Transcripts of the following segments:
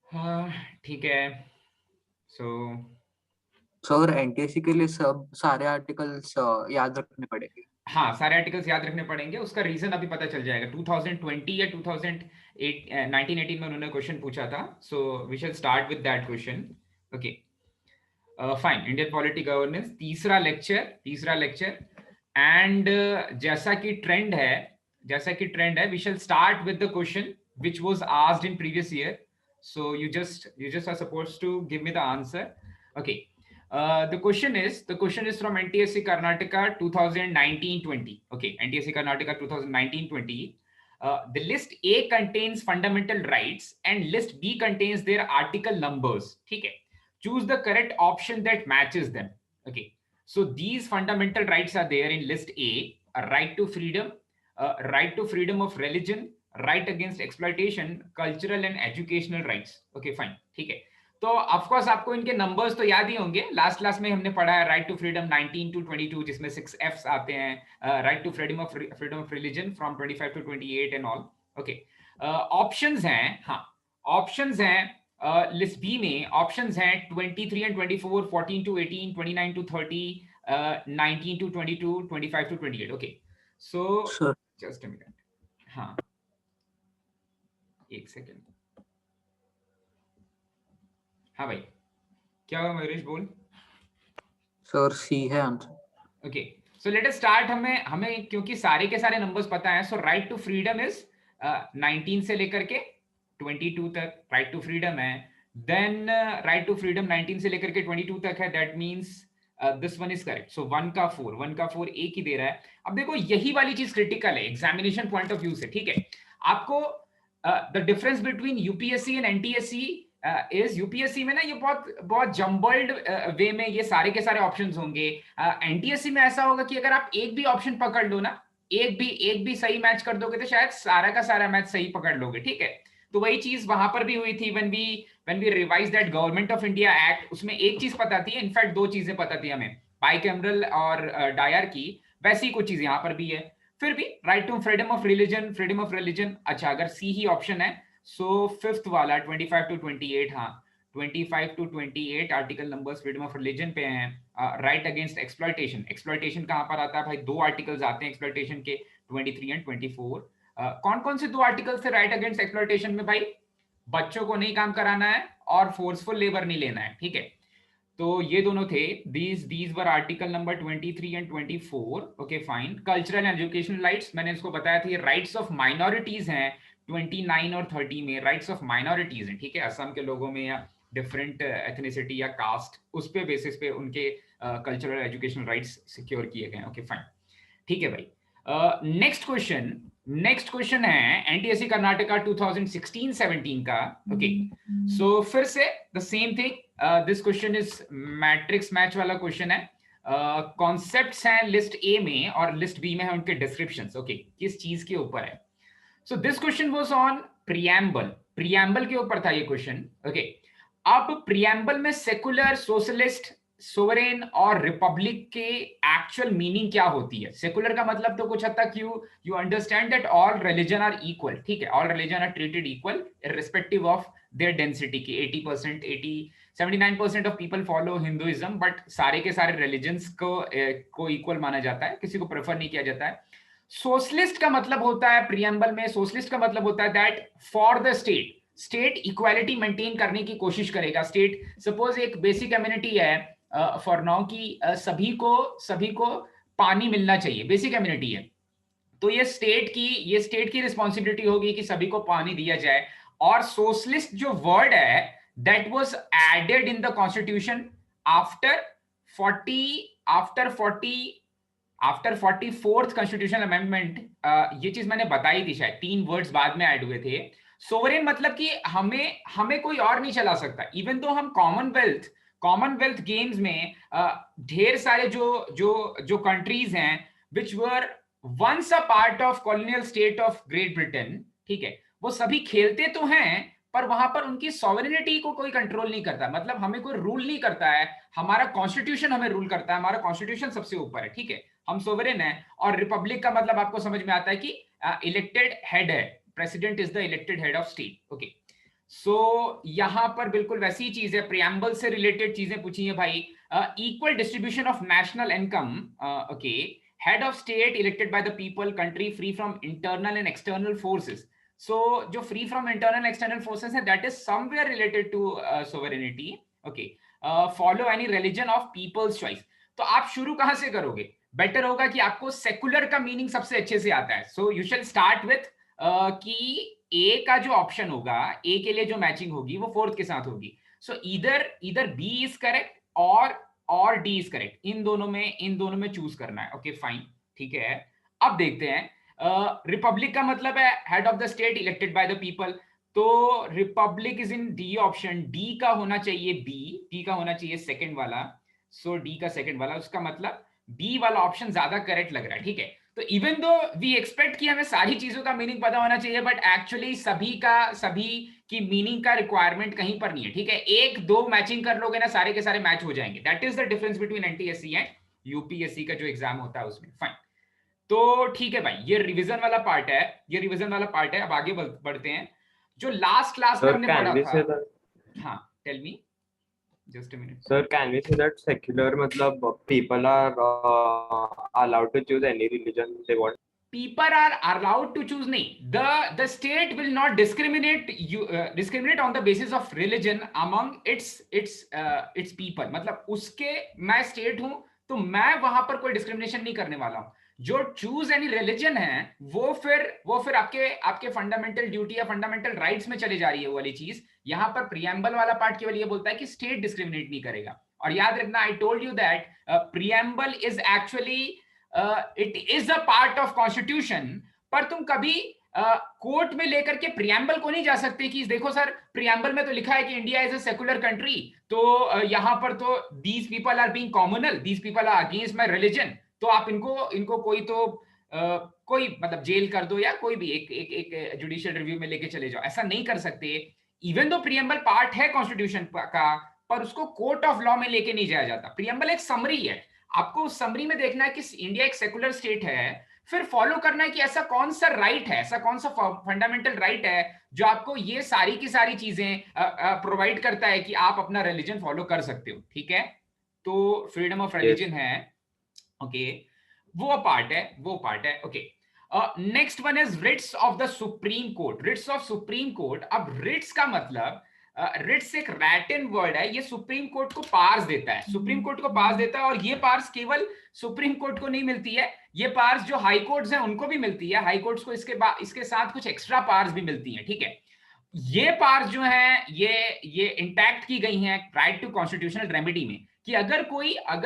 हाँ ठीक है। सो सर एनटीएससी के लिए सब सारे आर्टिकल्स याद रखने पड़ेंगे। हाँ, सारे आर्टिकल्स याद रखने पड़ेंगे। उसका रीजन अभी पता चल जाएगा। 2020 या 1918 में उन्होंने क्वेश्चन पूछा था। So we shall start with that question. Okay fine. Indian polity governance, तीसरा लेक्चर। एंड जैसा कि ट्रेंड है we shall start with the question which was asked in previous year. So you just are supposed to give me the answer. Okay. The question is from NTSC Karnataka 2019-20. Okay, NTSC Karnataka 2019-20. The list A contains fundamental rights and list B contains their article numbers. ठीक है, choose the correct option that matches them. Okay, so these fundamental rights are there in list A: right to freedom, right to freedom of religion, right against exploitation, cultural and educational rights. Okay fine, ठीक है। तो of course आपको इनके numbers तो याद ही होंगे। Last class में हमने पढ़ा है राइट टू फ्रीडम 19 to 22, जिसमें 6 एफ्स आते हैं। Right to freedom of religion from 25 to 28 and all. Okay, options हैं, हाँ ऑप्शंस हैं। लिस्ट बी में ऑप्शंस हैं 23 and 24, 14 to 18, 29 to 30, 19 to 22, 25 to 28। Okay, so sir just a minute. हाँ, एक सेकेंड। हाँ भाई, क्या हुआ मयूरेश, बोल। सर सी है answer. Okay, so let us start. हमें हमें क्योंकि सारे के सारे नंबर्स पता है। So right to freedom is 19 से लेकर के 22 तक राइट टू फ्रीडम है। देन राइट टू फ्रीडम 19 से लेकर के 22 तक है। That means this one is correct. So 1 का 4 एक ही दे रहा है। अब देखो यही वाली चीज क्रिटिकल है एग्जामिनेशन पॉइंट ऑफ व्यू से। ठीक है, आपको the difference between UPSC and NTSC is, UPSC में ना ये बहुत बहुत जम्बल्ड वे में ये सारे के सारे ऑप्शंस होंगे। एनटीएससी में ऐसा होगा कि अगर आप एक भी ऑप्शन पकड़ लो ना, एक भी सही मैच कर दोगे तो शायद सारा का सारा मैच सही पकड़ लोगे। ठीक है, तो वही चीज वहां पर भी हुई थी when we revise that government of India act. उसमें एक चीज पता थी, इनफैक्ट दो चीजें पता थी हमें, बाइकैमरल और डायर की। वैसी कुछ चीज यहाँ पर भी है। फिर भी right to freedom of religion. अच्छा, अगर सी ही ऑप्शन है, सो फिफ्थ वाला 25 to 28, हाँ 25 to 28 article numbers freedom of religion पे हैं। राइट अगेंस्ट एक्सप्लॉयटेशन, एक्सप्लॉयटेशन कहां पर आता है भाई? दो आर्टिकल्स आते हैं एक्सप्लॉयटेशन के, 23 and 24। कौन कौन से दो आर्टिकल्स थे राइट अगेंस्ट एक्सप्लॉयटेशन में भाई? बच्चों को नहीं काम कराना है और फोर्सफुल लेबर नहीं लेना है। ठीक है, तो ये दोनों थे। These were article number 23 and 24। Okay fine. Cultural and educational rights, मैंने इसको बताया था, ये राइट्स ऑफ माइनॉरिटीज हैं 29 और 30 में। राइट्स ऑफ माइनॉरिटीज हैं, ठीक है, असम के लोगों में या डिफरेंट एथनिसिटी या कास्ट, उस पे बेसिस पे उनके कल्चरल एजुकेशनल राइट्स सिक्योर किए गए। ओके फाइन, ठीक है भाई। नेक्स्ट क्वेश्चन है एनटीएससी कर्नाटका 2016-17 का। ओके, सो फिर से the same thing. This question is matrix match वाला क्वेश्चन है। कॉन्सेप्ट्स हैं लिस्ट ए में और लिस्ट बी में है उनके डिस्क्रिप्शंस। ओके, किस चीज के ऊपर है? So this question was on preamble के ऊपर था ये क्वेश्चन। ओके, अब प्रियम्बल में सेकुलर, सोशलिस्ट, सोवरेन और रिपब्लिक के एक्चुअल मीनिंग क्या होती है? सेकुलर का मतलब तो कुछ हद तक you understand that all religion are equal. ठीक है, all religion are treated equal irrespective of their density की। 80% 79% of people follow Hinduism, but सारे के सारे रिलीजन्स को इक्वल माना जाता है, किसी को प्रेफर नहीं किया जाता है। सोशलिस्ट का मतलब होता है प्रियम्बल में, सोशलिस्ट का मतलब होता है that for the state equality maintain करने की कोशिश करेगा। स्टेट सपोज एक बेसिक कम्युनिटी है फॉर नाउ की सभी को पानी मिलना चाहिए, बेसिक कम्युनिटी है, तो ये स्टेट की रिस्पॉन्सिबिलिटी होगी कि सभी को पानी दिया जाए। और सोशलिस्ट जो वर्ड है that was added in the constitution after 44th constitutional amendment. ये चीज मैंने बताई थी, शायद 3 वर्ड्स बाद में ऐड हुए थे। सोवरेन मतलब कि हमें कोई और नहीं चला सकता। इवन तो हम कॉमनवेल्थ गेम्स में ढेर सारे जो कंट्रीज हैं which were once a part of colonial state of Great Britain, ठीक है, वो सभी खेलते तो हैं पर वहां पर उनकी सॉवरेनिटी को कोई कंट्रोल नहीं करता। मतलब हमें कोई रूल नहीं करता है, हमारा कॉन्स्टिट्यूशन हमें रूल करता है, हमारा कॉन्स्टिट्यूशन सबसे ऊपर है। ठीक है, हम सोवरेन है। और रिपब्लिक का मतलब आपको समझ में आता है कि इलेक्टेड हेड है, president is the elected head of state. Okay, so यहां पर बिल्कुल वैसी ही चीज है, प्रियम्बल से रिलेटेड चीजें पूछी है भाई। Equal distribution of national income, okay, head of state elected by the people, country free from internal and external forces. So जो free from internal external forces है, that is somewhere related to sovereignty, okay. Follow any religion of people's choice. तो आप शुरू कहां से करोगे? Better होगा कि आपको सेकुलर का मीनिंग सबसे अच्छे से आता है, so you shall start with कि ए का जो ऑप्शन होगा, ए के लिए जो मैचिंग होगी वो फोर्थ के साथ होगी। सो ईदर बी इज करेक्ट और डी इज करेक्ट, इन दोनों में चूज करना है। ओके फाइन, ठीक है। अब देखते हैं, रिपब्लिक का मतलब है head of the state elected by the people, तो republic is in D option, D का होना चाहिए डी का होना चाहिए सेकंड वाला। सो डी का सेकंड वाला, उसका मतलब बी वाला ऑप्शन ज्यादा करेक्ट लग रहा है, ठीक है। तो इवन दो वी एक्सपेक्ट कि हमें सारी चीजों का मीनिंग पता होना चाहिए, बट एक्चुअली सभी की मीनिंग का रिक्वायरमेंट कहीं पर नहीं है, ठीक है। एक दो मैचिंग कर लोगे ना, सारे के सारे मैच हो जाएंगे। That is the difference between NTSC and UPSC का जो एग्जाम होता है उसमें। फाइन, तो ठीक है भाई, ये रिवीजन वाला पार्ट है, ये रिवीजन वाला पार्ट है। अब आगे बढ़ते हैं। जो लास्ट क्लास में Sir, हमने can पढ़ा we था, say that? हाँ tell me, just a minute. Sir, can we say that secular matlab people are allowed to choose any religion they want? People are allowed to choose, nahi, the state will not discriminate on the basis of religion among its people। मतलब उसके, मैं state हूं तो मैं वहां पर कोई discrimination नहीं करने वाला हूं। जो चूज एनी रिलीजन है वो फिर आपके फंडामेंटल ड्यूटी या फंडामेंटल राइट्स में चली जा रही है वो वाली चीज। यहां पर प्रियम्बल वाला पार्ट केवल ये बोलता है कि स्टेट डिस्क्रिमिनेट नहीं करेगा। और याद रखना, I told you that preamble is actually it is a part of constitution. पर तुम कभी कोर्ट में लेकर के प्रियम्बल को नहीं जा सकते कि देखो सर, प्रियम्बल में तो लिखा है कि India is a secular country, तो यहां पर तो these people are being communal, these people are against my religion, तो आप इनको कोई तो कोई मतलब जेल कर दो या कोई भी एक जुडिशियल रिव्यू में लेके चले जाओ। ऐसा नहीं कर सकते। इवन दो प्रियम्बल पार्ट है कॉन्स्टिट्यूशन का, पर उसको कोर्ट ऑफ लॉ में लेके नहीं जाया जाता। प्रियम्बल एक समरी है, आपको उस समरी में देखना है कि इंडिया एक सेकुलर स्टेट है, फिर फॉलो करना है कि ऐसा कौन सा राइट है, ऐसा कौन सा फंडामेंटल राइट है जो आपको ये सारी की सारी चीजें प्रोवाइड करता है कि आप अपना रिलीजन फॉलो कर सकते हो, ठीक है। तो फ्रीडम ऑफ रिलीजन है, ओके, वो पार्ट है, okay. Next one is writs of the Supreme Court, writs of Supreme Court. अब रिट्स का मतलब, रिट्स एक लैटिन वर्ड है, ये सुप्रीम कोर्ट को पार्स देता है, सुप्रीम कोर्ट को पार्स देता है। और ये पार्स केवल सुप्रीम कोर्ट को नहीं मिलती है, ये पार्स जो हाई कोर्ट्स हैं उनको भी मिलती है। हाई कोर्ट्स को इसके साथ कुछ एक्स्ट्रा पार्स भी मिलती हैं, ठीक है। ये पार्स जो हैं ये इंटैक्ट की गई हैं राइट टू कॉन्स्टिट्यूशनल रेमेडी में, कि अगर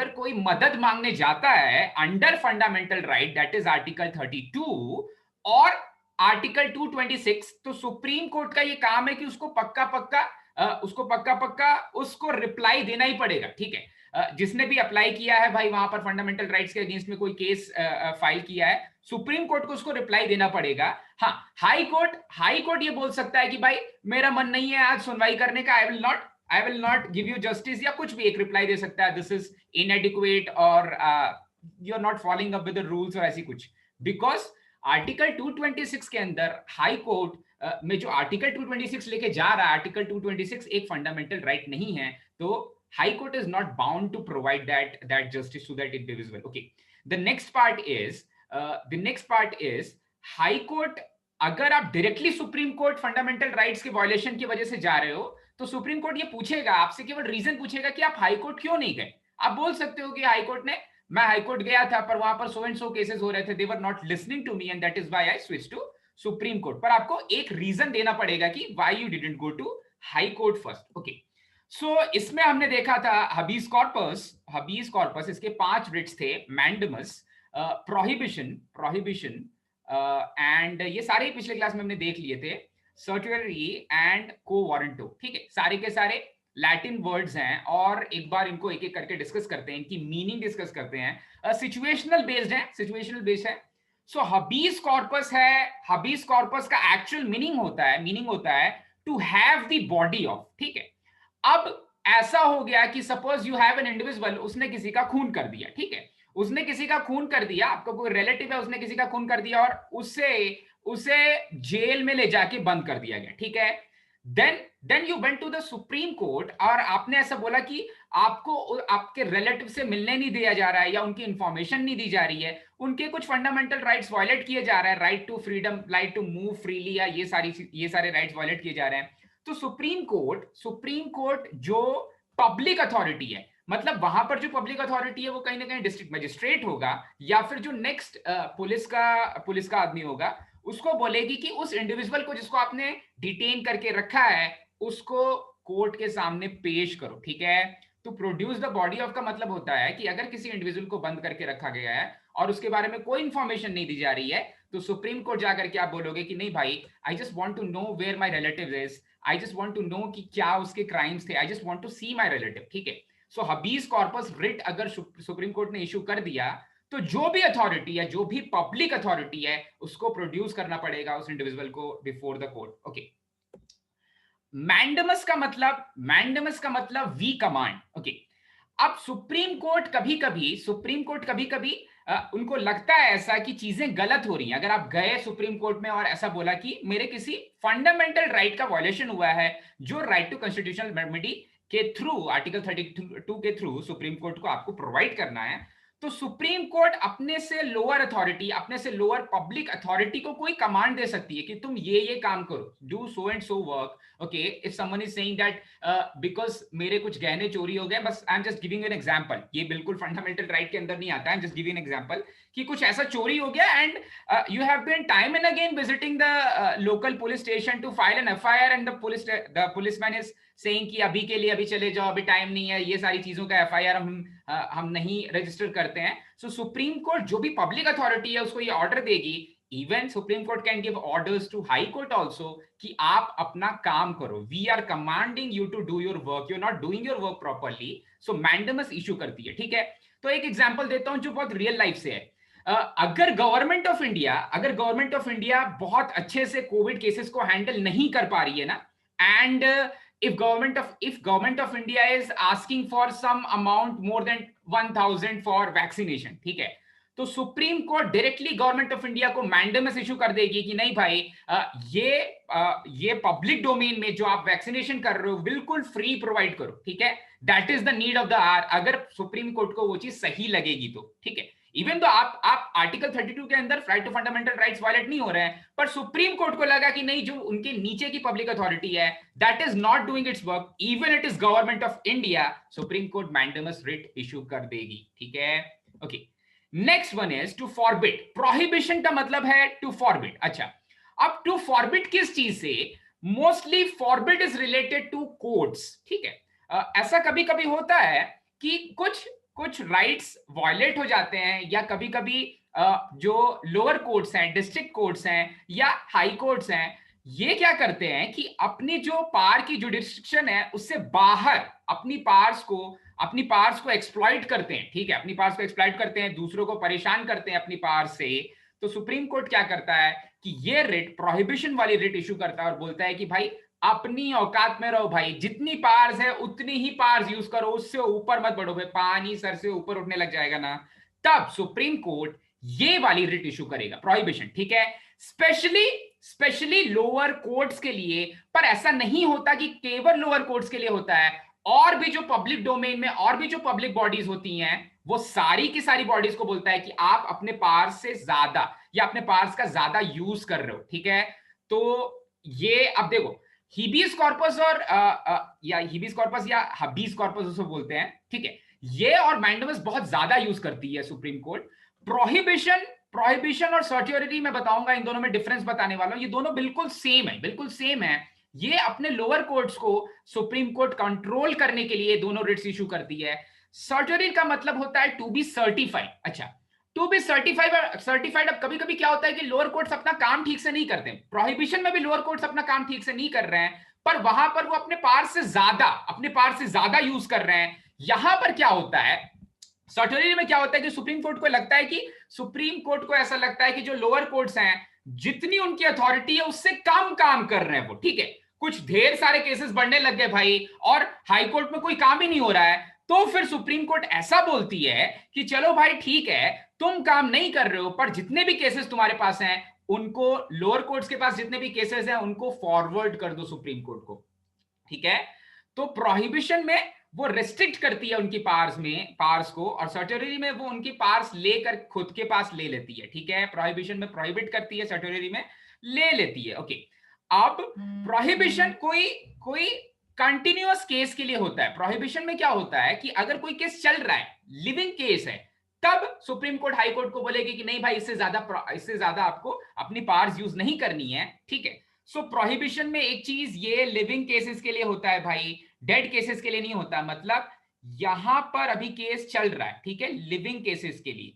कोई मदद मांगने जाता है under fundamental right, that is article 32 और आर्टिकल 226, तो सुप्रीम कोर्ट का ये काम है कि उसको पक्का उसको रिप्लाई देना ही पड़ेगा, ठीक है। जिसने भी अप्लाई किया है भाई वहां पर फंडामेंटल राइट्स के अगेंस्ट में कोई केस फाइल किया है, सुप्रीम कोर्ट को उसको रिप्लाई देना पड़ेगा। हाँ, हाई कोर्ट ये बोल सकता है कि भाई मेरा मन नहीं है आज सुनवाई करने का, I will not give you justice, या कुछ भी एक रिप्लाई दे सकता है, दिस इज इनएडिक्वेट और you are not following up with the rules और ऐसी कुछ। बिकॉज आर्टिकल 226 के अंदर हाई कोर्ट में जो आर्टिकल 226 लेके जा रहा है, आर्टिकल 226 एक फंडामेंटल राइट नहीं है, तो High Court is not bound to provide that justice to that individual, okay. The next part is High Court, अगर आप directly Supreme Court fundamental rights के वायलेशन की वजह से जा रहे हो, तो सुप्रीम कोर्ट ये पूछेगा आपसे, केवल रीजन पूछेगा कि आप हाई कोर्ट क्यों नहीं गए। आप बोल सकते हो कि हाई कोर्ट ने, मैं हाई कोर्ट गया था पर वहां पर सो एंड सो केसेस हो रहे थे, they were not listening to me and that is why I switch to Supreme Court. पर आपको एक रीजन देना पड़ेगा कि why you didn't go to High Court first, okay. So इसमें हमने देखा था हबीज कॉर्पस, इसके 5 रिट्स थे, मैंडमस, प्रोहिबिशन एंड ये सारे पिछले क्लास में हमने देख लिए थे, सर्टियरी एंड को वारंटो, ठीक है। सारे के सारे लैटिन वर्ड्स हैं और एक बार इनको एक एक करके डिस्कस करते हैं, इनकी मीनिंग डिस्कस करते हैं। सिचुएशनल बेस्ड है। सो हबीज कॉर्पस है, हबीज कॉर्पस का एक्चुअल मीनिंग होता है to have the body of, ठीक है। अब ऐसा हो गया कि suppose you have an individual, उसने किसी का खून कर दिया, ठीक है, उसने किसी का खून कर दिया, आपका कोई रिलेटिव है उसने किसी का खून कर दिया और उसे जेल में ले जाके बंद कर दिया गया, ठीक है। Then you went to the Supreme Court और आपने ऐसा बोला कि आपको आपके रिलेटिव से मिलने नहीं दिया जा रहा है या उनकी इंफॉर्मेशन नहीं दी जा रही है, उनके कुछ फंडामेंटल राइट्स वायलेट किए जा रहे हैं, right to freedom, right to move freely, या ये सारे राइट्स वायलेट किए जा रहे हैं, तो सुप्रीम कोर्ट जो पब्लिक अथॉरिटी है, मतलब वहां पर जो पब्लिक अथॉरिटी है वो कहीं ना कहीं डिस्ट्रिक्ट मजिस्ट्रेट होगा या फिर जो नेक्स्ट पुलिस का आदमी होगा, उसको बोलेगी कि उस इंडिविजुअल को जिसको आपने डिटेन करके रखा है उसको कोर्ट के सामने पेश करो, ठीक है। तो प्रोड्यूस द बॉडी ऑफ का मतलब होता है कि अगर किसी इंडिविजुअल को बंद करके रखा गया है और उसके बारे में कोई इंफॉर्मेशन नहीं दी जा रही है, तो सुप्रीम कोर्ट जाकर के आप बोलोगे कि नहीं भाई, I just want to know where my relative is, I just want to know कि क्या उसके क्राइम्स थे, I just want to see my relative, ठीक है। सो हबीज कॉर्पस रिट अगर सुप्रीम कोर्ट ने इशू कर दिया तो जो भी अथॉरिटी है, जो भी पब्लिक अथॉरिटी है, उसको प्रोड्यूस करना पड़ेगा उस इंडिविजुअल को before the court, okay. Mandamus का मतलब वी कमांड, ओके। अब सुप्रीम कोर्ट कभी कभी उनको लगता है ऐसा कि चीजें गलत हो रही हैं। अगर आप गए सुप्रीम कोर्ट में और ऐसा बोला कि मेरे किसी फंडामेंटल राइट का वायलेशन हुआ है, जो राइट टू कॉन्स्टिट्यूशनल रेमेडी के थ्रू, आर्टिकल 32 के थ्रू सुप्रीम कोर्ट को आपको प्रोवाइड करना है, तो सुप्रीम कोर्ट अपने से लोअर अथॉरिटी, अपने से लोअर पब्लिक अथॉरिटी को कोई कमांड दे सकती है कि तुम ये काम करो, do so and so work, okay. If someone is saying that because मेरे कुछ गहने चोरी हो गए, बस I am just giving an example, ये बिल्कुल फंडामेंटल राइट के अंदर नहीं आता, I am just giving an example कि कुछ ऐसा चोरी हो गया and you have been time and again visiting the local police station to file an FIR and the policeman is saying कि अभी के लिए अभी चले जाओ, अभी टाइम नहीं है, ये सारी चीजों का एफआईआर हम नहीं रजिस्टर करते हैं। सो सुप्रीम कोर्ट जो भी पब्लिक अथॉरिटी है उसको ये ऑर्डर देगी। Even Supreme Court can give orders to High Court also कि आप अपना काम करो, we are commanding you to do your work, you are not doing your work properly, so mandamus issue करती है, ठीक है। तो एक एग्जांपल देता हूं जो बहुत रियल लाइफ से है। अगर गवर्नमेंट ऑफ इंडिया बहुत अच्छे से कोविड केसेस को हैंडल नहीं कर पा रही है ना, and if government of India is asking for some amount more than 1000 for vaccination, ठीक है, तो supreme court directly government of India को मैंडेमस इशू कर देगी कि नहीं भाई, ये पब्लिक डोमेन में जो आप वैक्सीनेशन कर रहे हो बिल्कुल फ्री प्रोवाइड करो, ठीक है, that is the need of the hour, अगर सुप्रीम कोर्ट को वो चीज सही लगेगी तो, ठीक है। इवन तो आप आर्टिकल 32 के अंदर right to fundamental rights violate नहीं हो रहे हैं, पर सुप्रीम कोर्ट को लगा कि नहीं, जो उनके नीचे की पब्लिक अथॉरिटी है that is not doing its work, even it is government of India, Supreme Court mandamus writ issue कर देगी, ठीक है, okay. Next one is to forbid. Prohibition का मतलब है टू फॉरबिड। अच्छा, अब टू फॉरबिड किस चीज से? Mostly forbid is related to courts, ठीक है। ऐसा कभी कभी होता है कि कुछ राइट्स वायलेट हो जाते हैं, या कभी कभी जो लोअर कोर्ट्स हैं, डिस्ट्रिक्ट कोर्ट्स हैं या हाई कोर्ट्स हैं, ये क्या करते हैं कि अपनी जो पार की जुडिक्शन है उससे बाहर अपनी पार्स को एक्सप्लॉइट करते हैं, ठीक है, अपनी पार्स को एक्सप्लॉइट करते हैं, दूसरों को परेशान करते हैं अपनी पार से। तो सुप्रीम कोर्ट क्या करता है कि ये रिट, प्रोहिबिशन वाली रिट इशू करता है और बोलता है कि भाई अपनी औकात में रहो भाई, जितनी पार्स है उतनी ही पार्स यूज करो, उससे ऊपर मत बढ़ो भाई, पानी सर से ऊपर उठने लग जाएगा ना, तब सुप्रीम कोर्ट ये वाली रिट इशू करेगा, प्रोहिबिशन, ठीक है। स्पेशली लोअर कोर्ट्स के लिए, पर ऐसा नहीं होता कि केवल लोअर कोर्ट्स के लिए होता है, और भी जो पब्लिक डोमेन में और भी जो पब्लिक बॉडीज होती हैं, वो सारी की सारी बॉडीज को बोलता है कि आप अपने पार्स से ज्यादा या अपने पार्स का ज्यादा यूज कर रहे हो, ठीक है। तो ये अब देखो, हिबियस कॉर्पस या हबीज कॉर्पस उसको बोलते हैं, ठीक है, ये और मैंडेमस बहुत ज्यादा यूज करती है सुप्रीम कोर्ट। प्रोहिबिशन और सर्टियोरिटी मैं बताऊंगा, इन दोनों में डिफरेंस बताने वाला हूं, ये दोनों बिल्कुल सेम है। ये अपने लोअर कोर्ट्स को सुप्रीम कोर्ट कंट्रोल करने के लिए दोनों रिट्स इशू करती है। सर्टियोरिटी का मतलब होता है टू बी सर्टिफाइड। अच्छा, टू बी सर्टिफाइड। अब कभी कभी क्या होता है कि लोअर कोर्ट्स अपना काम ठीक से नहीं करते, प्रोहिबिशन में भी लोअर कोर्ट्स अपना काम ठीक से नहीं कर रहे हैं, पर वहां पर वो अपने पार से ज्यादा यूज कर रहे हैं। यहां पर क्या होता है, सर्टियोरिटी में क्या होता है कि सुप्रीम कोर्ट को ऐसा लगता है कि जो लोअर कोर्ट्स हैं, जितनी उनकी अथॉरिटी है उससे कम काम कर रहे हैं वो, ठीक है, कुछ ढेर सारे केसेस बढ़ने लग गए भाई, और हाई कोर्ट में कोई काम ही नहीं हो रहा है, तो फिर सुप्रीम कोर्ट ऐसा बोलती है कि चलो भाई ठीक है, तुम काम नहीं कर रहे हो, पर जितने भी केसेस तुम्हारे पास हैं उनको लोअर कोर्ट्स के पास जितने भी केसेस हैं उनको फॉरवर्ड कर दो सुप्रीम कोर्ट को, ठीक है। तो प्रोहिबिशन में वो रेस्ट्रिक्ट करती है उनकी पावर्स को, और सर्टोरी में वो उनकी पावर्स लेकर खुद के पास ले लेती है, ठीक है। प्रोहिबिशन में प्रोहिबिट करती है, सर्टोरी में ले लेती है, ओके। अब प्रोहिबिशन कोई कंटिन्यूअस केस के लिए होता है। प्रोहिबिशन में क्या होता है कि अगर कोई केस चल रहा है, लिविंग केस है, तब सुप्रीम कोर्ट हाई कोर्ट को बोलेगी कि नहीं भाई इससे ज्यादा आपको अपनी पावर्स यूज नहीं करनी है, ठीक है। सो प्रोहिबिशन में एक चीज ये लिविंग केसेस के लिए होता है भाई, डेड केसेस के लिए नहीं होता। मतलब यहां पर अभी केस चल रहा है, ठीक है, लिविंग केसेस के लिए,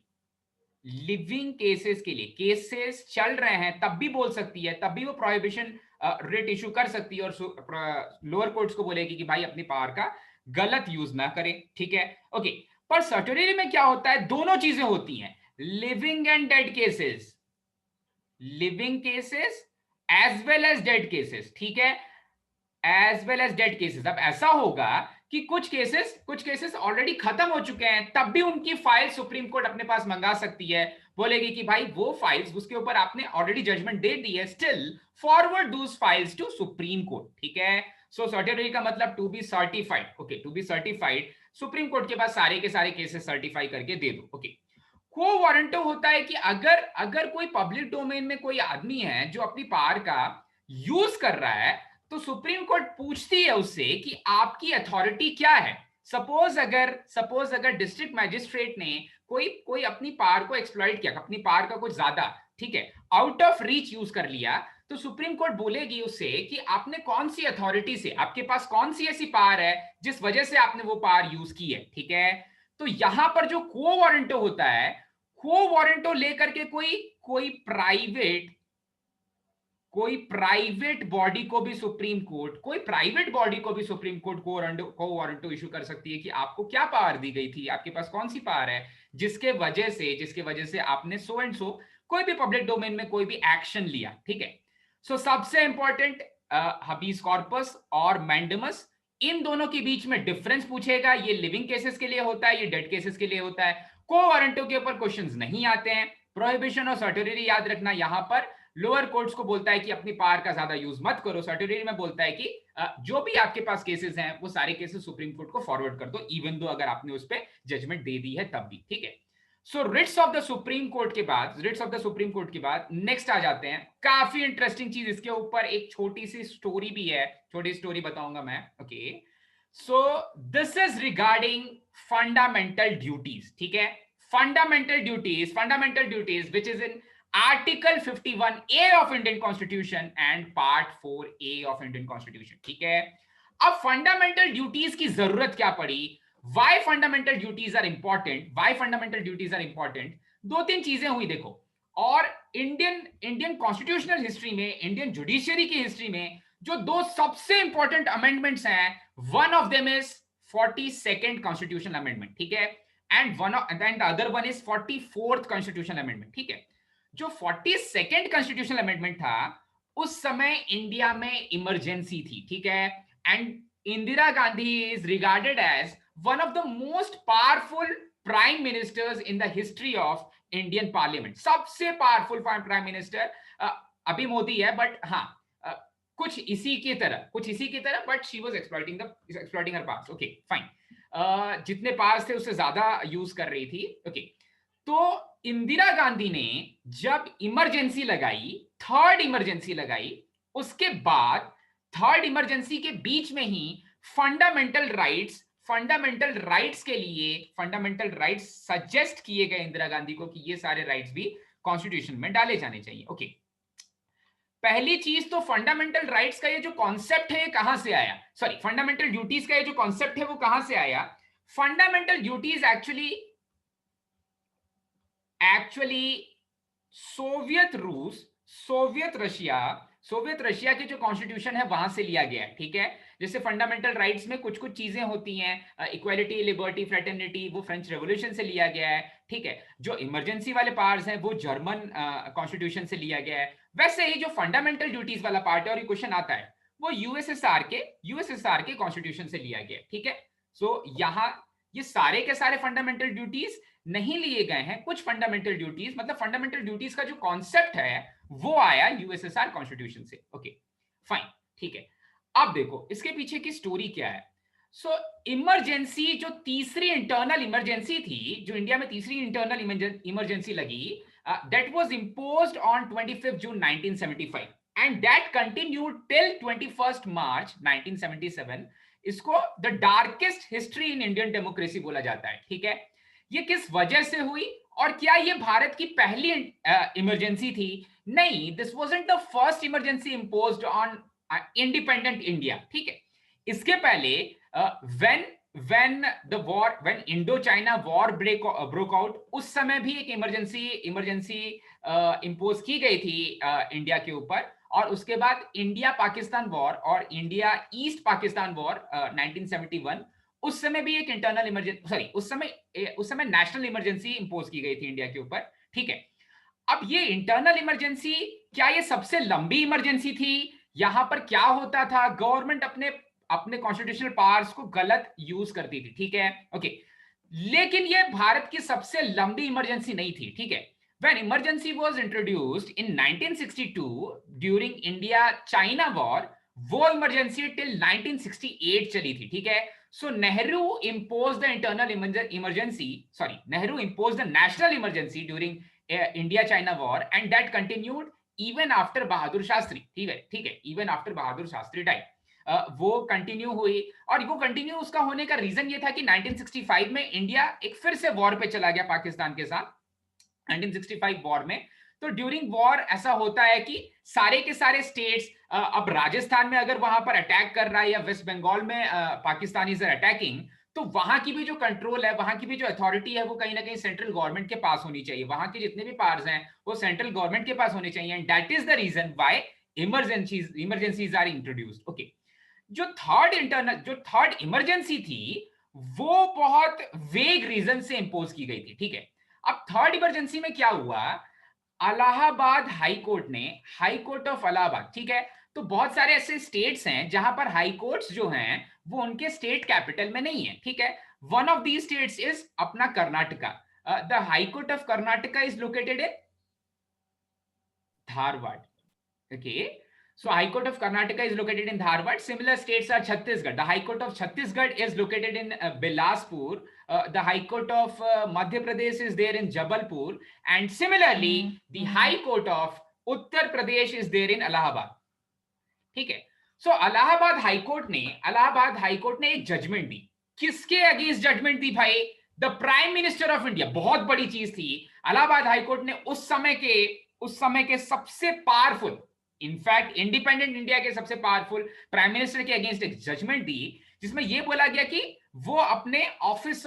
लिविंग केसेस के लिए केसेस चल रहे हैं तब भी बोल सकती है, तब भी वो प्रोहिबिशन रिट इशू कर सकती है और लोअर कोर्ट्स को बोलेगी कि भाई अपनी पावर का गलत यूज ना करें, ठीक है, ओके। पर सर्टोरी में क्या होता है, दोनों चीजें होती हैं, living and dead cases, living cases as well as dead cases, ठीक है, as well as dead cases. अब ऐसा होगा कि कुछ केसेस ऑलरेडी खत्म हो चुके हैं, तब भी उनकी फाइल सुप्रीम कोर्ट अपने पास मंगा सकती है, बोलेगी कि भाई वो फाइल्स उसके ऊपर आपने ऑलरेडी जजमेंट दे दी है, still forward those files to Supreme Court, ठीक है। सो सर्टिफाइड का मतलब to be certified, okay, to be certified, Supreme Court के पास सारे के सारे केसेस सर्टिफाई करके दे दो, ओके। को वारंटो होता है कि अगर कोई पब्लिक डोमेन में कोई आदमी है जो अपनी पावर का यूज कर रहा है, तो सुप्रीम कोर्ट पूछती है उससे कि आपकी अथॉरिटी क्या है। सपोज अगर डिस्ट्रिक्ट मैजिस्ट्रेट ने कोई अपनी पावर को एक्सप्लॉइट किया, अपनी पावर का कुछ ज्यादा, ठीक है, आउट ऑफ रीच यूज कर लिया, तो सुप्रीम कोर्ट बोलेगी उससे कि आपने कौन सी अथॉरिटी से, आपके पास कौन सी ऐसी पावर है जिस वजह से आपने वो पावर यूज की है, ठीक है। तो यहां पर जो को वारंटो होता है, को वारंटो लेकर के कोई प्राइवेट बॉडी को भी सुप्रीम कोर्ट को वारंटो इशू कर सकती है कि आपको क्या पावर दी गई थी, आपके पास कौन सी पावर है जिसके वजह से आपने सो एंड सो कोई भी पब्लिक डोमेन में कोई भी एक्शन लिया, ठीक है। सो सबसे इंपॉर्टेंट हबीस कॉर्पस और मैंडेमस, इन दोनों के बीच में डिफरेंस पूछेगा। ये लिविंग केसेस के लिए होता है, ये डेड केसेस के लिए होता है। को वारंटो के ऊपर क्वेश्चंस नहीं आते हैं। प्रोहिबिशन और सर्टोरी याद रखना, यहां पर लोअर कोर्ट्स को बोलता है कि अपनी पावर का ज्यादा यूज मत करो, सर्टोरी में बोलता है कि जो भी आपके पास केसेस हैं वो सारे केसेस सुप्रीम कोर्ट को फॉरवर्ड कर दो, इवन दो अगर आपने उस पर जजमेंट दे दी है तब भी, ठीक है। So writs of the Supreme Court के बाद नेक्स्ट आ जाते हैं, काफी इंटरेस्टिंग चीज, इसके ऊपर एक छोटी सी स्टोरी भी है, छोटी स्टोरी बताऊंगा मैं, okay. So this is regarding fundamental duties, ठीक है, fundamental duties which is in article 51A of Indian constitution and part 4A of Indian constitution, ठीक है। अब फंडामेंटल ड्यूटीज की जरूरत क्या पड़ी, why fundamental duties are important, दो तीन चीजें हुई देखो। और इंडियन कॉन्स्टिट्यूशनल हिस्ट्री में, इंडियन जुडिशियरी की हिस्ट्री में जो दो सबसे इंपॉर्टेंट अमेंडमेंट्स हैं, one of them is 42nd constitutional amendment, ठीक है, and the other one is 44th constitutional amendment, ठीक है। जो 42nd कॉन्स्टिट्यूशनल अमेंडमेंट था, उस समय इंडिया में इमरजेंसी थी, ठीक है, and Indira Gandhi is regarded as one of the most powerful prime ministers in the history of Indian parliament. सबसे पावरफुल प्राइम मिनिस्टर अभी मोदी है, बट हाँ कुछ इसी की तरह, but she was exploiting her powers, okay fine. जितने पावर्स थे उससे ज्यादा यूज कर रही थी, ओके। तो इंदिरा गांधी ने जब इमरजेंसी लगाई, थर्ड इमरजेंसी लगाई, उसके बाद थर्ड इमरजेंसी के बीच में ही फंडामेंटल राइट्स के लिए फंडामेंटल राइट्स सजेस्ट किए गए इंदिरा गांधी को कि ये सारे राइट्स भी कॉन्स्टिट्यूशन में डाले जाने चाहिए, ओके। पहली चीज तो फंडामेंटल राइट्स का ये जो कॉन्सेप्ट है कहां से आया, सॉरी फंडामेंटल ड्यूटीज का ये जो कॉन्सेप्ट है वो कहां से आया। Fundamental duties actually Soviet Russia की जो कॉन्स्टिट्यूशन है वहां से लिया गया है, ठीक है। जैसे फंडामेंटल राइट्स में कुछ चीजें होती हैं, इक्वालिटी, लिबर्टी, फ्रेटर्निटी, वो फ्रेंच रेवोल्यूशन से लिया गया है, ठीक है। जो इमरजेंसी वाले पार्ट्स हैं वो जर्मन कॉन्स्टिट्यूशन से लिया गया है। वैसे ही जो फंडामेंटल ड्यूटीज वाला पार्ट है, और ये क्वेश्चन आता है, वो यूएसएसआर के कॉन्स्टिट्यूशन से लिया गया है, ठीक है। सो यहाँ ये सारे के सारे फंडामेंटल ड्यूटीज नहीं लिए गए हैं, कुछ फंडामेंटल ड्यूटीज, मतलब फंडामेंटल ड्यूटीज का जो कॉन्सेप्ट है वो आया यूएसएसआर कॉन्स्टिट्यूशन से। ओके फाइन, ठीक है। अब देखो इसके पीछे की स्टोरी क्या है। सो इमरजेंसी, जो तीसरी इंटरनल इमरजेंसी थी, जो इंडिया में तीसरी इंटरनल इमरजेंसी लगी, that was imposed on 25 June 1975 and that continued till 21 मार्च 1977। इसको the darkest history in Indian democracy बोला जाता है, ठीक है। ये किस वजह से हुई और क्या ये भारत की पहली इमरजेंसी थी? नहीं, this wasn't the first emergency imposed on independent India, ठीक है। इसके पहले when Indo China war broke out, उस समय भी एक इमरजेंसी इंपोज की गई थी इंडिया के ऊपर। और उसके बाद इंडिया पाकिस्तान वॉर और इंडिया ईस्ट पाकिस्तान वॉर 1971, उस समय भी एक इंटरनल इमरजेंसी, सॉरी उस समय नेशनल इमरजेंसी इंपोज की गई थी इंडिया के ऊपर, ठीक है। अब ये इंटरनल इमरजेंसी, क्या ये सबसे लंबी इमरजेंसी थी? यहां पर क्या होता था, गवर्नमेंट अपने कॉन्स्टिट्यूशनल पावर्स को गलत यूज करती थी, ठीक है, ओके। लेकिन ये भारत की सबसे लंबी इमरजेंसी नहीं थी, ठीक है। When emergency was introduced in 1962 during India China war, वो इमरजेंसी टिल 1968 चली थी, ठीक है। सो Nehru imposed the internal emergency, sorry, Nehru imposed the national emergency during India China war and that continued even after Bahadur Shastri, ठीक है, even after Bahadur Shastri died। वो continue हुई, और वो कंटिन्यू उसका होने का रीजन ये था कि 1965 में इंडिया एक फिर से वॉर पे चला गया पाकिस्तान के साथ, 1965 वॉर में। तो ड्यूरिंग वॉर ऐसा होता है कि सारे के सारे स्टेट्स, अब राजस्थान में अगर वहां पर अटैक कर रहा है या वेस्ट बंगाल में पाकिस्तानीज आर अटैकिंग, तो वहां की भी जो कंट्रोल है, वहां की भी जो अथॉरिटी है, वो कहीं ना कहीं सेंट्रल गवर्नमेंट के पास होनी चाहिए। वहां के जितने भी पावर्स हैं वो सेंट्रल गवर्नमेंट के पास होने चाहिए, and that is the reason why emergencies are introduced, okay. जो थर्ड इमरजेंसी थी, वो बहुत वेग रीजन से इंपोज की गई थी, ठीक है। अब थर्ड इमरजेंसी में क्या हुआ, इलाहाबाद हाई कोर्ट ने, हाई कोर्ट ऑफ इलाहाबाद, ठीक है। तो बहुत सारे ऐसे स्टेट्स हैं जहां पर हाई कोर्ट्स जो हैं वो उनके स्टेट कैपिटल में नहीं है, ठीक है। One of the states is अपना Karnataka. The High Court of Karnataka is located in Dharwad, okay. So High Court of Karnataka is located in Dharwad. Similar states are Chhattisgarh. The High Court of Chhattisgarh is located in Bilaspur. The High Court of Madhya Pradesh is there in Jabalpur. And similarly, the High Court of Uttar Pradesh is there in Allahabad. ठीक है। So Allahabad High Court ने एक judgement दी। किसके against judgement दी भाई? The prime minister of India. बहुत बड़ी चीज थी। इलाहाबाद हाई कोर्ट ने उस समय के सबसे पावरफुल, इनफैक्ट इंडिपेंडेंट इंडिया के सबसे पावरफुल प्राइम मिनिस्टर के अगेंस्ट एक जजमेंट दी, जिसमें यह बोला गया कि वो अपने ऑफिस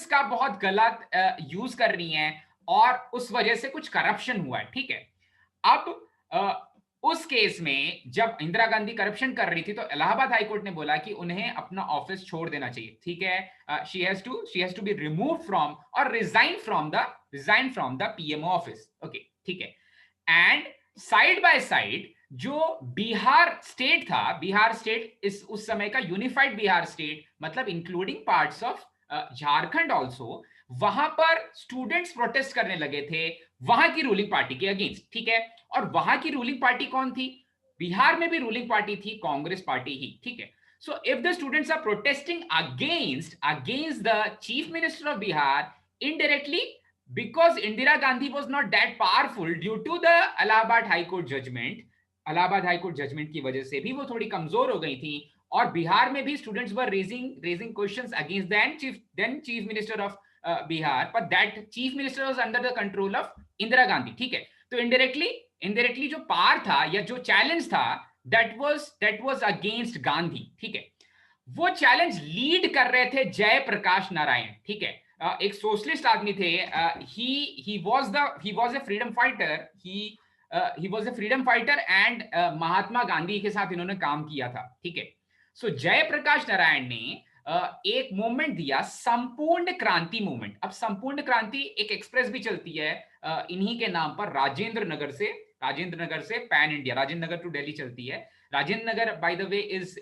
का बहुत गलत यूज कर रही हैं और उस वजह से कुछ करप्शन हुआ है, ठीक है। अब उस केस में जब इंदिरा गांधी करप्शन कर रही थी, तो इलाहाबाद हाई कोर्ट ने बोला कि उन्हें अपना ऑफिस छोड़ देना चाहिए, ठीक है। She has to be remove from और resign from the PMO office, okay, ठीक है। एंड साइड बाय साइड जो बिहार स्टेट था, बिहार स्टेट इस उस समय का यूनिफाइड बिहार स्टेट, मतलब including parts of Jharkhand also, वहां पर स्टूडेंट्स प्रोटेस्ट करने लगे थे वहां की रूलिंग पार्टी के अगेंस्ट, ठीक है। और वहां की रूलिंग पार्टी कौन थी? बिहार में भी रूलिंग पार्टी थी कांग्रेस पार्टी ही, ठीक है। So if the students are protesting against the chief minister of Bihar, indirectly because Indira Gandhi was not that powerful due to the Allahabad High Court judgment, Allahabad High Court judgment की वजह से भी वो थोड़ी कमजोर हो गई थी, और बिहार में भी students were raising questions against then chief minister of Bihar, but that chief minister was under the control of Indira Gandhi, ठीक है। तो इनडायरेक्टली जो पार था या जो चैलेंज था, that was against गांधी, ठीक है। वो चैलेंज लीड कर रहे थे जयप्रकाश नारायण, ठीक है। एक सोशलिस्ट आदमी थे। he was a freedom fighter and Mahatma Gandhi के साथ इन्होंने काम किया था, ठीक है। सो जयप्रकाश नारायण ने एक मूवमेंट दिया, संपूर्ण क्रांति मूवमेंट। अब संपूर्ण क्रांति एक एक्सप्रेस भी चलती है इन्हीं के नाम पर, राजेंद्र नगर से pan India, Rajendra Nagar to Delhi चलती है। Rajendra Nagar by the way is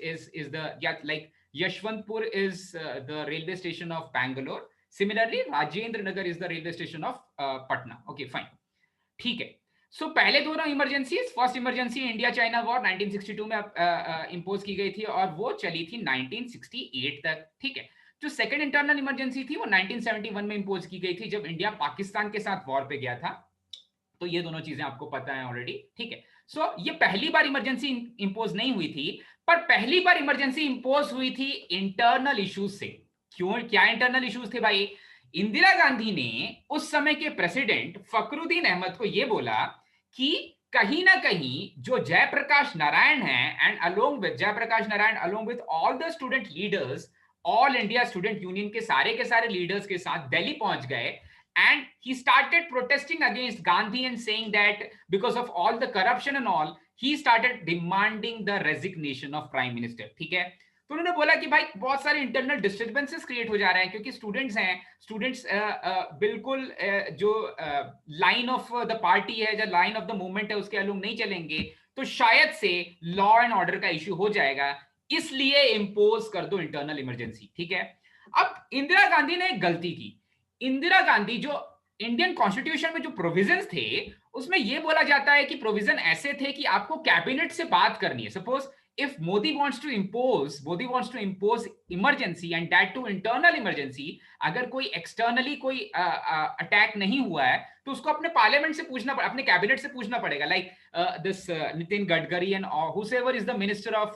the like Yeshwantpur is the railway station of Bangalore. Similarly, Rajendra Nagar is the railway station of Patna. Okay, fine. ठीक है। सो पहले दोनों emergencies, first emergency India China war 1962 में impose की गई थी और वो चली थी 1968 तक, ठीक है। जो सेकंड इंटरनल इमरजेंसी थी वो 1971 में इंपोज की गई थी जब इंडिया पाकिस्तान के साथ वॉर पे गया था। तो ये दोनों चीजें आपको पता है ऑलरेडी, ठीक है। सो ये पहली बार इमरजेंसी इंपोज नहीं हुई थी, पर पहली बार इमरजेंसी इंपोज हुई थी इंटरनल इश्यूज से। क्यों, क्या इंटरनल इश्यूज थे भाई? इंदिरा गांधी ने उस समय के प्रेसिडेंट फखरुद्दीन अहमद को यह बोला कि कहीं ना कहीं जो जयप्रकाश नारायण है, and along with Jayaprakash Narayan along with all the student leaders, all India student union के सारे लीडर्स के साथ दिल्ली पहुंच गए, and he started protesting against Gandhi and saying that because of all the corruption and all, he started demanding the resignation of prime minister, ठीक है। तो उन्होंने बोला कि भाई बहुत सारे इंटरनल डिस्टर्बेंसेस क्रिएट हो जा रहे हैं क्योंकि स्टूडेंट्स हैं, स्टूडेंट्स बिल्कुल जो लाइन ऑफ द पार्टी है, जो लाइन ऑफ द मूवमेंट है उसके अलूम नहीं चलेंगे, तो शायद से लॉ एंड ऑर्डर का इश्यू हो जाएगा, इसलिए इंपोज कर दो इंटरनल इमरजेंसी, ठीक है। अब इंदिरा गांधी ने एक गलती की। इंदिरा गांधी, जो इंडियन कॉन्स्टिट्यूशन में जो प्रोविजंस थे उसमें यह बोला जाता है कि प्रोविजन ऐसे थे कि आपको कैबिनेट से बात करनी है। Suppose if Modi wants to impose emergency and that to internal emergency, अगर कोई एक्सटर्नली कोई अटैक नहीं हुआ है तो उसको अपने पार्लियामेंट से पूछना, अपने कैबिनेट से पूछना पड़ेगा। Like this Nitin Gadkari and whoever is the minister of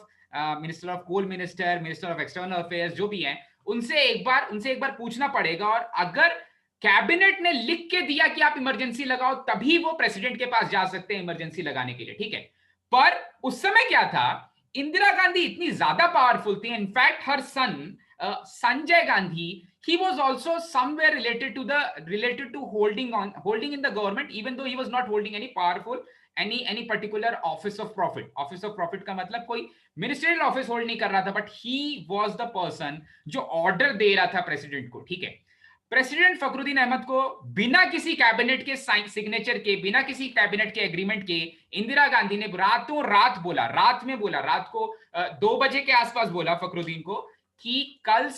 coal minister of external affairs, जो भी हैं, उनसे एक बार पूछना पड़ेगा। और अगर कैबिनेट ने लिख के दिया कि आप इमरजेंसी लगाओ, तभी वो प्रेसिडेंट के पास जा सकते हैं इमरजेंसी लगाने के लिए, ठीक है। पर उस समय क्या था, इंदिरा गांधी इतनी ज्यादा पावरफुल थी, in fact her son Sanjay Gandhi, he was also somewhere related to holding in the government, even though he was not holding any powerful any particular office of profit का मतलब कोई मिनिस्ट्रियल ऑफिस होल्ड नहीं कर रहा था, but he was the person जो order दे रहा था प्रेसिडेंट को, ठीक है। प्रेसिडेंट फखरुद्दीन अहमद को बिना किसी कैबिनेट के सिग्नेचर के, बिना किसी कैबिनेट के एग्रीमेंट के, इंदिरा गांधी ने रात को 2 बजे के आसपास बोला फखरुद्दीन को कि कल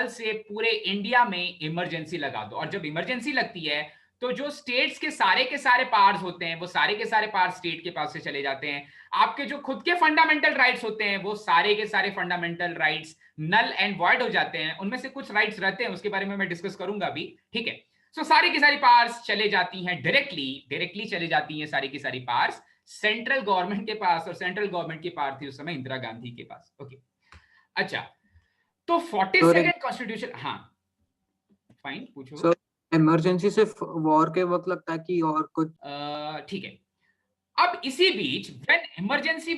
से पूरे इंडिया में इमरजेंसी लगा दो। और जब इमरजेंसी लगती है तो जो स्टेट्स के सारे पावर्स होते हैं वो सारे के सारे पावर्स स्टेट के पास से चले जाते हैं। आपके जो खुद के फंडामेंटल राइट्स होते हैं वो सारे के सारे fundamental rights null and void हो जाते हैं। उनमें से कुछ राइट्स रहते हैं, उसके बारे में मैं डिस्कस करूंगा अभी, ठीक है। सो सारी की सारी पावर्स चले जाती हैं, डायरेक्टली चले जाती हैं सारी की सारी पावर्स सेंट्रल गवर्नमेंट के पास, और सेंट्रल गवर्नमेंट की पावर थी उस समय इंदिरा गांधी के पास, ओके। अच्छा, तो 42nd कॉन्स्टिट्यूशन, हाँ फाइन, पूछो। इमरजेंसी सिर्फ वॉर के वक्त लगता है कि और कुछ? ठीक है। अब इसी बीच when emergency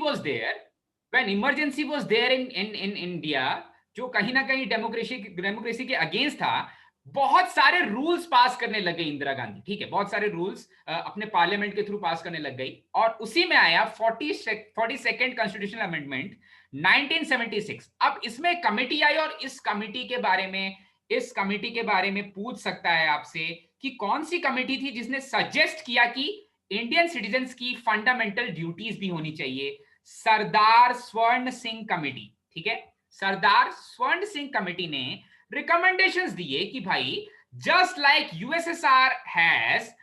was there in India, जो कहीं ना कहीं डेमोक्रेसी के अगेंस्ट था, बहुत सारे रूल्स पास करने लग गई इंदिरा गांधी, ठीक है। बहुत सारे रूल्स अपने पार्लियामेंट के थ्रू पास करने लग गई, और उसी में आया 42nd कॉन्स्टिट्यूशनल अमेंडमेंट 1976। अब इसमें कमेटी आई, और इस कमेटी के बारे में पूछ सकता है आपसे कि कौन सी कमेटी थी जिसने सजेस्ट किया कि इंडियन सिटीजन्स की फंडामेंटल ड्यूटीज भी होनी चाहिए। सरदार स्वर्ण सिंह कमेटी, ठीक है। सरदार स्वर्ण सिंह कमेटी ने रिकमेंडेशंस दिए कि भाई just like USSR has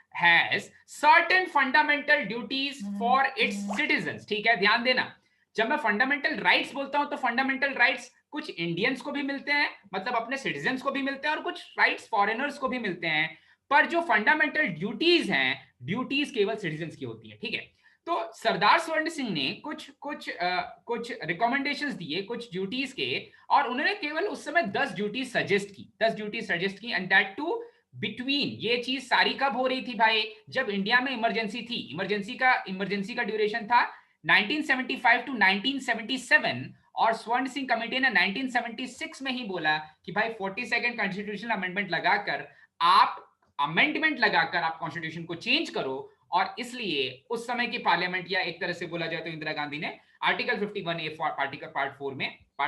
certain fundamental duties for its citizens, ठीक है। ध्यान देना, जब मैं फंडामेंटल राइट्स बोलता हूं तो फंडामेंटल राइट्स कुछ इंडियंस को भी मिलते हैं, मतलब अपने सिटीजन्स को भी मिलते हैं, और कुछ राइट्स फॉरेनर्स को भी मिलते हैं। पर जो फंडामेंटल ड्यूटीज हैं, ड्यूटीज केवल सिटीजन्स की होती है, ठीक है। तो सरदार स्वर्ण सिंह ने कुछ रिकमेंडेशंस दिए कुछ ड्यूटीज के, और उन्होंने केवल उस समय 10 ड्यूटीज सजेस्ट की, एंड दैट टू बिटवीन, ये चीज सारी कब हो रही थी भाई, जब इंडिया में इमरजेंसी थी। इमरजेंसी का ड्यूरेशन था 1975 टू 1977, और स्वर्ण सिंह कमेटी ने 1976 में ही बोला कि भाई 42nd कॉन्स्टिट्यूशनल अमेंडमेंट लगाकर आप कॉन्स्टिट्यूशन को चेंज करो। और इसलिए उस समय की पार्लियामेंट, या एक तरह से बोला जाए तो इंदिरा गांधी ने आर्टिकल 51A पार्ट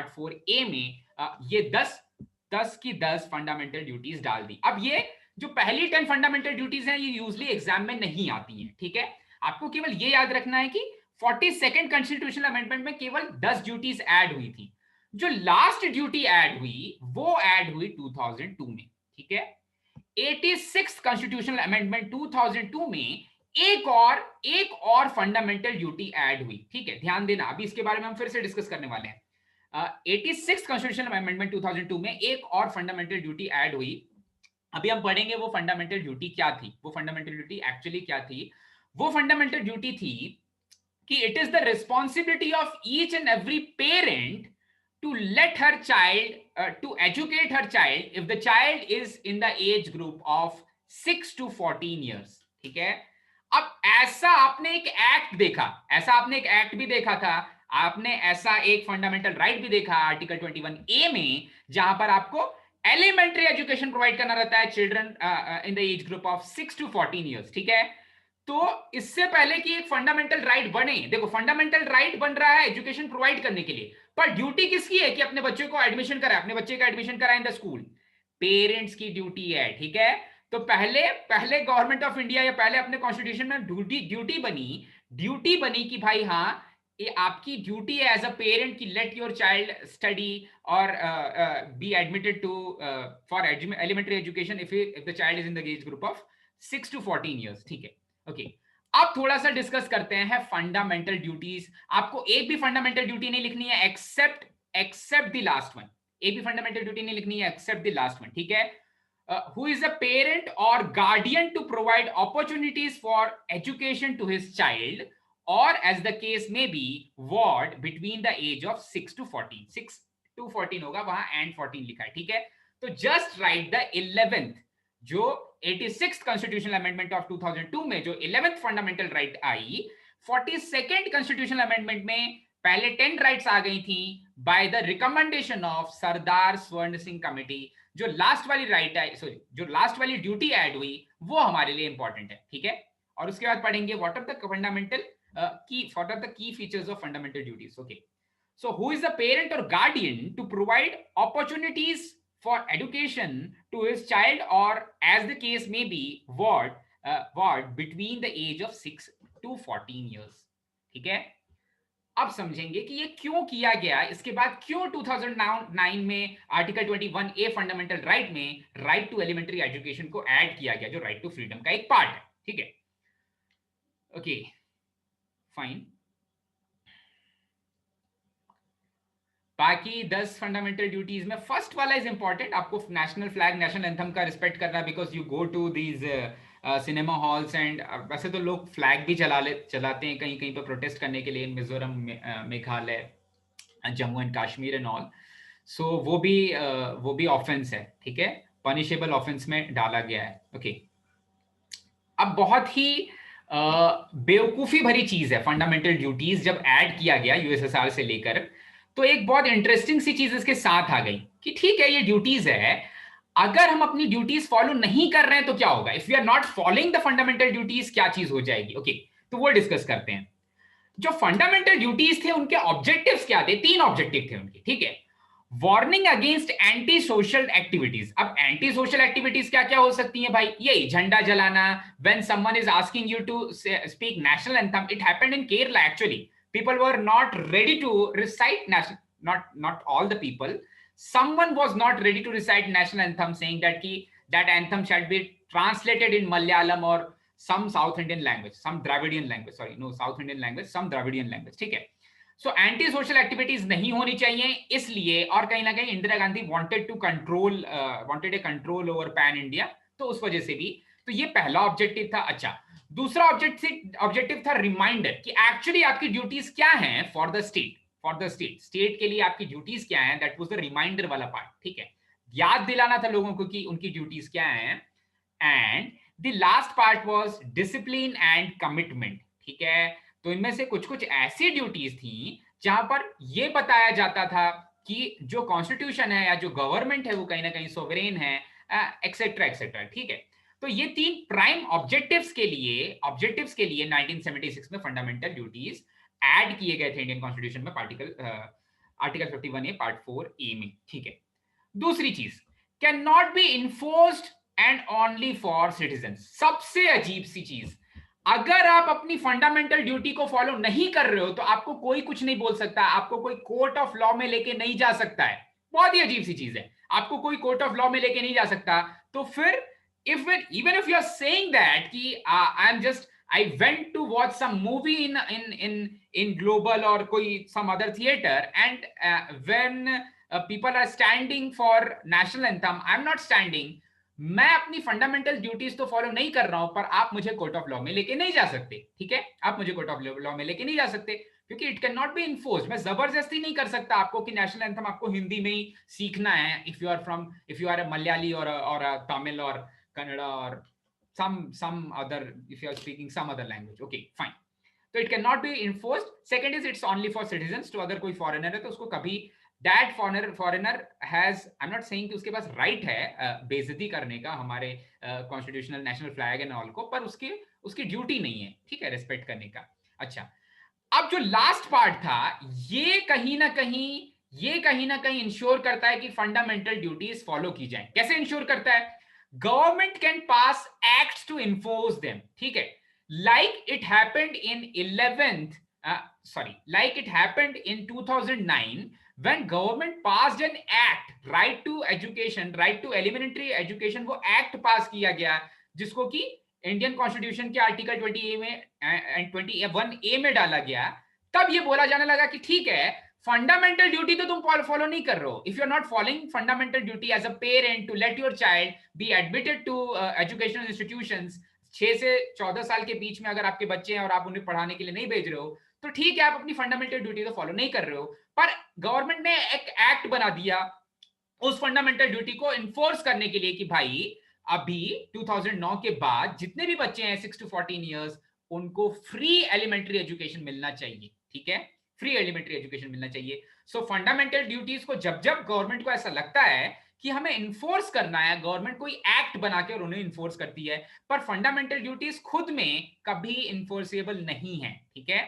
4A में ये 10 की 10 फंडामेंटल ड्यूटीज डाल दी। अब ये जो पहली 10 फंडामेंटल ड्यूटीज हैं, ये यूजुअली एग्जाम में नहीं आती हैं, ठीक है। आपको केवल ये याद रखना है कि 42nd कॉन्स्टिट्यूशनल अमेंडमेंट में केवल 10 ड्यूटीज ऐड हुई थी। जो लास्ट ड्यूटी ऐड हुई वो ऐड हुई 2002 में, ठीक है। 86th कॉन्स्टिट्यूशनल अमेंडमेंट 2002 में एक और फंडामेंटल ड्यूटी ऐड हुई, ठीक है, ध्यान देना, अभी इसके बारे में हम फिर से डिस्कस करने वाले हैं। 86 कॉन्स्टिट्यूशनल अमेंडमेंट 2002 में एक और फंडामेंटल ड्यूटी ऐड हुई। अभी हम पढ़ेंगे वो फंडामेंटल ड्यूटी क्या थी, वो फंडामेंटल ड्यूटी एक्चुअली क्या थी। वो फंडामेंटल ड्यूटी थी कि it is the responsibility of each and every parent to let her child to educate her child if the child is in the age group of 6 to 14 years, ठीक है। अब ऐसा आपने एक एक्ट देखा, ऐसा आपने एक एक्ट भी देखा था, आपने ऐसा एक फंडामेंटल राइट भी देखा आर्टिकल 21A में, जहां पर आपको एलिमेंट्री एजुकेशन प्रोवाइड करना रहता है children in the age group of 6 to 14 years, ठीक है। तो इससे पहले कि एक फंडामेंटल राइट बने, देखो फंडामेंटल राइट बन रहा है एजुकेशन प्रोवाइड करने के लिए, पर ड्यूटी किसकी है कि अपने बच्चे को एडमिशन कराए, अपने बच्चे का एडमिशन कराए इन द स्कूल, पेरेंट्स की ड्यूटी है, ठीक है। तो पहले गवर्नमेंट ऑफ इंडिया या पहले अपने कॉन्स्टिट्यूशन में ड्यूटी बनी कि भाई हाँ ये आपकी ड्यूटी है एज अ पेरेंट की लेट योर चाइल्ड स्टडी और be admitted to for elementary education if the child is in the age group of 6 to 14 years, ठीक है। ओके, अब थोड़ा सा डिस्कस करते हैं फंडामेंटल ड्यूटीज। आपको एक भी फंडामेंटल ड्यूटी नहीं लिखनी है एक्सेप्ट द लास्ट वन, एक भी फंडामेंटल ड्यूटी नहीं लिखनी है एक्सेप्ट द लास्ट वन, ठीक है। हु इज अ पेरेंट और guardian to provide opportunities for education to his child और एज द केस में be ward between the age of 6 to 14, 6 to 14 होगा, वहां एंड 14 लिखा है, ठीक है। तो जस्ट राइट द 11th, जो 86th कॉन्स्टिट्यूशनल अमेंडमेंट ऑफ 2002 में जो 11th fundamental right I, 42nd constitutional amendment में पहले 10 राइट्स आ गई थी बाय द रिकमेंडेशन ऑफ सरदार स्वर्ण सिंह कमेटी। जो लास्ट वाली राइट है, सॉरी जो लास्ट वाली ड्यूटी ऐड हुई वो हमारे लिए इंपॉर्टेंट है, ठीक है। और उसके बाद पढ़ेंगे what are the fundamental what are the key features of fundamental duties. Okay, so who is the parent और guardian to provide opportunities for education to his child or as the case may be ward between the age of 6 to 14 years, ठीक है। अब समझेंगे कि ये क्यों किया गया, इसके बाद क्यों 2009 में आर्टिकल 21A फंडामेंटल राइट में राइट टू एलिमेंट्री एजुकेशन को ऐड किया गया, जो राइट टू फ्रीडम का एक पार्ट है, ठीक है। ओके फाइन, बाकी 10 फंडामेंटल ड्यूटीज में फर्स्ट वाला इज इंपॉर्टेंट, आपको नेशनल फ्लैग नेशनल एंथम का रिस्पेक्ट करना, because you go to these cinema halls and वैसे तो लोग फ्लैग भी चलाते हैं कहीं कहीं पर प्रोटेस्ट करने के लिए, Mizoram, Meghalaya, Jammu and Kashmir and all. So वो भी ऑफेंस है, ठीक है, पनिशेबल ऑफेंस में डाला गया है। ओके, अब बहुत ही बेवकूफी भरी चीज है फंडामेंटल ड्यूटीज जब ऐड किया गया यूएसएसआर से लेकर, तो एक बहुत इंटरेस्टिंग सी चीज इसके साथ आ गई कि ठीक है ये ड्यूटीज है, अगर हम अपनी ड्यूटीज फॉलो नहीं कर रहे हैं तो क्या होगा, if we are not following the fundamental duties क्या चीज हो जाएगी। ओके, तो वो डिस्कस करते हैं। जो फंडामेंटल ड्यूटीज थे उनके ऑब्जेक्टिव्स क्या थे, 3 ऑब्जेक्टिव थे उनके, ठीक है। Warning against anti social activities. अब एंटी सोशल एक्टिविटीज क्या क्या हो सकती हैं भाई, यही झंडा जलाना, when someone is asking you to speak national anthem, it happened in Kerala actually, people were not ready to recite national, not all the people, someone was not ready to recite national anthem, saying that anthem shall be translated in Malayalam or some South Indian language, some Dravidian language, sorry no South Indian language, some Dravidian language, ठीक है। So anti social activities नहीं होनी चाहिए, इसलिए और कहीं ना कहीं इंदिरा गांधी वांटेड ए कंट्रोल ओवर पैन इंडिया, तो उस वजह से भी, तो ये पहला ऑब्जेक्टिव था। अच्छा, दूसरा ऑब्जेक्टिव था रिमाइंडर कि एक्चुअली आपकी ड्यूटीज क्या हैं फॉर द स्टेट के लिए आपकी ड्यूटीज क्या हैं, दैट वाज द रिमाइंडर वाला पार्ट, ठीक है, याद दिलाना था लोगों को कि उनकी ड्यूटीज क्या हैं। And the last part was discipline and commitment, ठीक है। तो इनमें से कुछ ऐसी ड्यूटीज थी जहां पर यह बताया जाता था कि जो कॉन्स्टिट्यूशन है या जो गवर्नमेंट है वो कहीं ना कहीं सोवरेन है, एक्सेट्रा एक्सेट्रा, ठीक है। तो ये 3 प्राइम ऑब्जेक्टिव्स के लिए 1976 में फंडामेंटल ड्यूटीज ऐड किए गए थे इंडियन कॉन्स्टिट्यूशन में आर्टिकल 51A पार्ट 4A में, ठीक है। दूसरी चीज, can not be enforced and only for citizens. सबसे अजीब सी चीज, अगर आप अपनी फंडामेंटल ड्यूटी को फॉलो नहीं कर रहे हो तो आपको कोई कुछ नहीं बोल सकता, आपको कोई कोर्ट ऑफ लॉ में लेके नहीं जा सकता है। बहुत ही अजीब सी चीज है, आपको कोई कोर्ट ऑफ लॉ में लेके नहीं जा सकता। तो फिर even if you are saying that कि I am just I went to watch some movie in Global or कोई some other theater, and when people are standing for national anthem, I'm not standing. मैं अपनी fundamental duties तो follow नहीं कर रहा हूं, पर आप मुझे कोर्ट ऑफ लॉ में लेके नहीं जा सकते, ठीक है? आप मुझे कोर्ट ऑफ लॉ में लेके नहीं जा सकते, क्योंकि it can not be enforced. मैं जबरदस्ती नहीं कर सकता आपको कि नेशनल एंथम आपको हिंदी में ही सीखना है, if you are a Malayali और तमिल और कन्नड़ा और some other, if you are speaking some other language, okay fine, so it cannot be enforced. Second is it's only for citizens, to अगर कोई foreigner है तो उसको कभी that foreigner has, I'm not saying कि उसके पास right है बेइज्जती करने का हमारे constitutional national flag and all को, पर उसकी ड्यूटी नहीं है, ठीक है, रेस्पेक्ट करने का। अच्छा, अब जो लास्ट पार्ट था, ये कहीं ना कहीं इंश्योर करता है कि फंडामेंटल ड्यूटीज फॉलो की जाए। कैसे इंश्योर करता है? Government can pass acts to enforce them, ठीक है, like it happened in 2009 when government passed an act, right to education, right to elementary education, वो एक्ट पास किया गया जिसको कि इंडियन कॉन्स्टिट्यूशन के आर्टिकल 20A में 21A में डाला गया। तब ये बोला जाने लगा कि ठीक है, फंडामेंटल ड्यूटी तो तुम फॉलो नहीं कर रहे हो। If you are not following fundamental duty as a parent to let your child be admitted to educational institutions, 6 से 14 साल के बीच में अगर आपके बच्चे हैं और आप उन्हें पढ़ाने के लिए नहीं भेज रहे हो, तो ठीक है, आप अपनी फंडामेंटल ड्यूटी तो फॉलो नहीं कर रहे हो। पर गवर्नमेंट ने एक एक्ट बना दिया उस फंडामेंटल ड्यूटी को इन्फोर्स करने के लिए कि भाई अभी 2009 के बाद जितने भी बच्चे हैं 6 to 14 ईयर्स, उनको फ्री एलिमेंट्री एजुकेशन मिलना चाहिए, ठीक है, फ्री एलिमेंट्री एजुकेशन मिलना चाहिए। सो फंडामेंटल ड्यूटीज को जब गवर्नमेंट को ऐसा लगता है कि हमें इन्फोर्स करना है, गवर्नमेंट कोई एक्ट बना के और उन्हें इन्फोर्स करती है, पर फंडामेंटल ड्यूटीज खुद में कभी इन्फोर्सेबल नहीं है, ठीक है?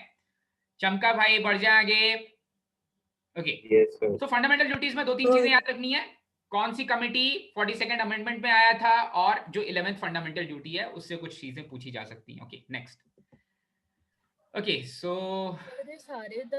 चमका भाई बढ़ जाएंगे। ओके, तो फंडामेंटल ड्यूटीज में 2-3 चीजें याद रखनी है। कौन सी कमिटी 42nd अमेंडमेंट में आया था, और जो 11th फंडामेंटल ड्यूटी है उससे कुछ चीजें पूछी जा सकती हैं। Okay, next. ओके, सो सारे 10